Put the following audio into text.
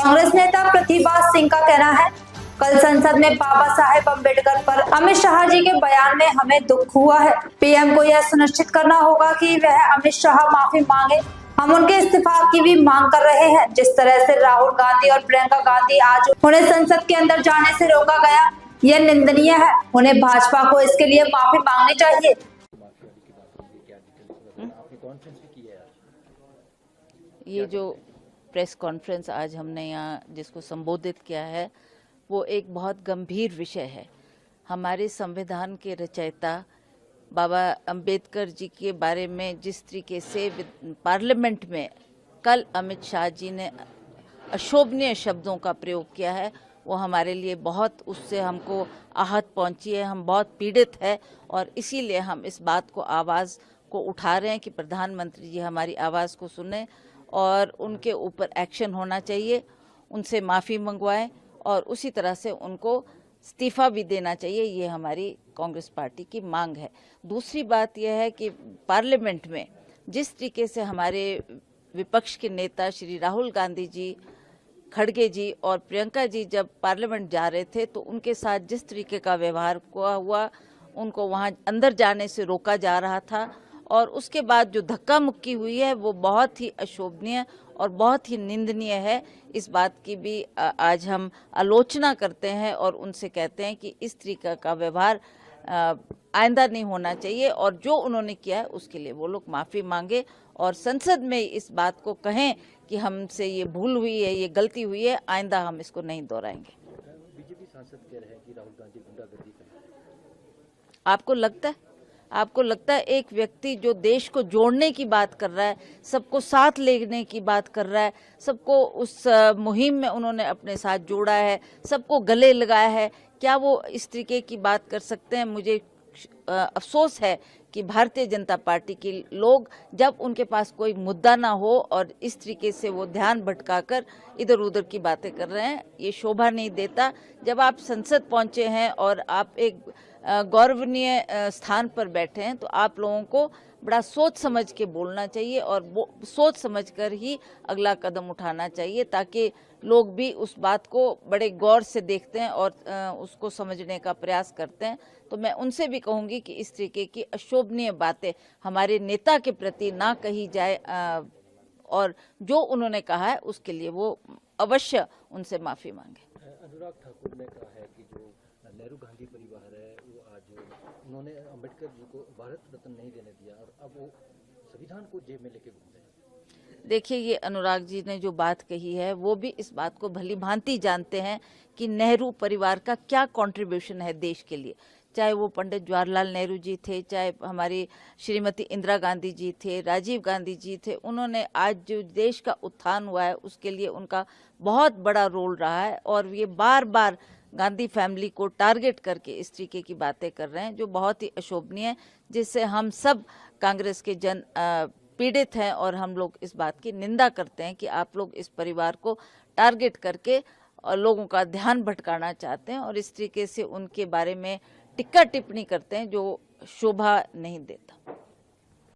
कांग्रेस नेता प्रतिभा सिंह का कहना है, कल संसद में बाबा साहेब अम्बेडकर पर अमित शाह जी के बयान में हमें दुख हुआ है। पीएम को यह सुनिश्चित करना होगा कि वह अमित शाह माफी मांगे। हम उनके इस्तीफा की भी मांग कर रहे हैं। जिस तरह से राहुल गांधी और प्रियंका गांधी आज उन्हें संसद के अंदर जाने से रोका गया, यह निंदनीय है। उन्हें भाजपा को इसके लिए माफी मांगनी चाहिए। ये जो प्रेस कॉन्फ्रेंस आज हमने यहाँ जिसको संबोधित किया है, वो एक बहुत गंभीर विषय है। हमारे संविधान के रचयिता बाबा अंबेडकर जी के बारे में जिस तरीके से पार्लियामेंट में कल अमित शाह जी ने अशोभनीय शब्दों का प्रयोग किया है, वो हमारे लिए बहुत, उससे हमको आहत पहुंची है। हम बहुत पीड़ित है और इसीलिए हम इस बात को आवाज़ को उठा रहे हैं कि प्रधानमंत्री जी हमारी आवाज़ को सुने और उनके ऊपर एक्शन होना चाहिए, उनसे माफ़ी मंगवाएं और उसी तरह से उनको इस्तीफा भी देना चाहिए। ये हमारी कांग्रेस पार्टी की मांग है। दूसरी बात यह है कि पार्लियामेंट में जिस तरीके से हमारे विपक्ष के नेता श्री राहुल गांधी जी, खड़गे जी और प्रियंका जी जब पार्लियामेंट जा रहे थे तो उनके साथ जिस तरीके का व्यवहार हुआ, उनको वहाँ अंदर जाने से रोका जा रहा था और उसके बाद जो धक्का मुक्की हुई है वो बहुत ही अशोभनीय और बहुत ही निंदनीय है। इस बात की भी आज हम आलोचना करते हैं और उनसे कहते हैं कि इस तरीके का व्यवहार आइंदा नहीं होना चाहिए और जो उन्होंने किया है उसके लिए वो लोग माफ़ी मांगे और संसद में इस बात को कहें कि हमसे ये भूल हुई है, ये गलती हुई है, आइंदा हम इसको नहीं दोहराएंगे। बीजेपी सांसद कह रहे हैं कि राहुल गांधी गुंडागर्दी करें। आपको लगता है एक व्यक्ति जो देश को जोड़ने की बात कर रहा है, सबको साथ लेने की बात कर रहा है, सबको उस मुहिम में उन्होंने अपने साथ जोड़ा है, सबको गले लगाया है, क्या वो इस तरीके की बात कर सकते हैं? मुझे अफसोस है कि भारतीय जनता पार्टी के लोग जब उनके पास कोई मुद्दा ना हो और इस तरीके से वो ध्यान भटकाकर इधर उधर की बातें कर रहे हैं, ये शोभा नहीं देता। जब आप संसद पहुंचे हैं और आप एक गौरवनीय स्थान पर बैठे हैं तो आप लोगों को बड़ा सोच समझ के बोलना चाहिए और सोच समझकर ही अगला कदम उठाना चाहिए ताकि लोग भी उस बात को बड़े गौर से देखते हैं और उसको समझने का प्रयास करते हैं। तो मैं उनसे भी कहूँगी कि इस तरीके की अशोभनीय बातें हमारे नेता के प्रति ना कही जाए और जो उन्होंने कहा है उसके लिए वो अवश्य उनसे माफ़ी मांगे। अनुराग ठाकुर ने कहा है कि जो नेहरू गांधी परिवार है वो आज उन्होंने अम्बेडकर जी को भारत रत्न नहीं देने दिया और अब वो संविधान को जेब में लेके घूम रहे हैं। देखिए, ये अनुराग जी ने जो बात कही है वो भी इस बात को भली भांति जानते हैं कि नेहरू परिवार का क्या कंट्रीब्यूशन है देश के लिए। चाहे वो पंडित जवाहरलाल नेहरू जी थे, चाहे हमारी श्रीमती इंदिरा गांधी जी थे, राजीव गांधी जी थे, उन्होंने आज जो देश का उत्थान हुआ है उसके लिए उनका बहुत बड़ा रोल रहा है और ये बार बार गांधी फैमिली को टारगेट करके इस तरीके की बातें कर रहे हैं जो बहुत ही अशोभनीय है, जिससे हम सब कांग्रेस के जन पीड़ित हैं और हम लोग इस बात की निंदा करते हैं कि आप लोग इस परिवार को टारगेट करके लोगों का ध्यान भटकाना चाहते हैं और इस तरीके से उनके बारे में टिक्का टिप्पणी करते हैं जो शोभा नहीं देता।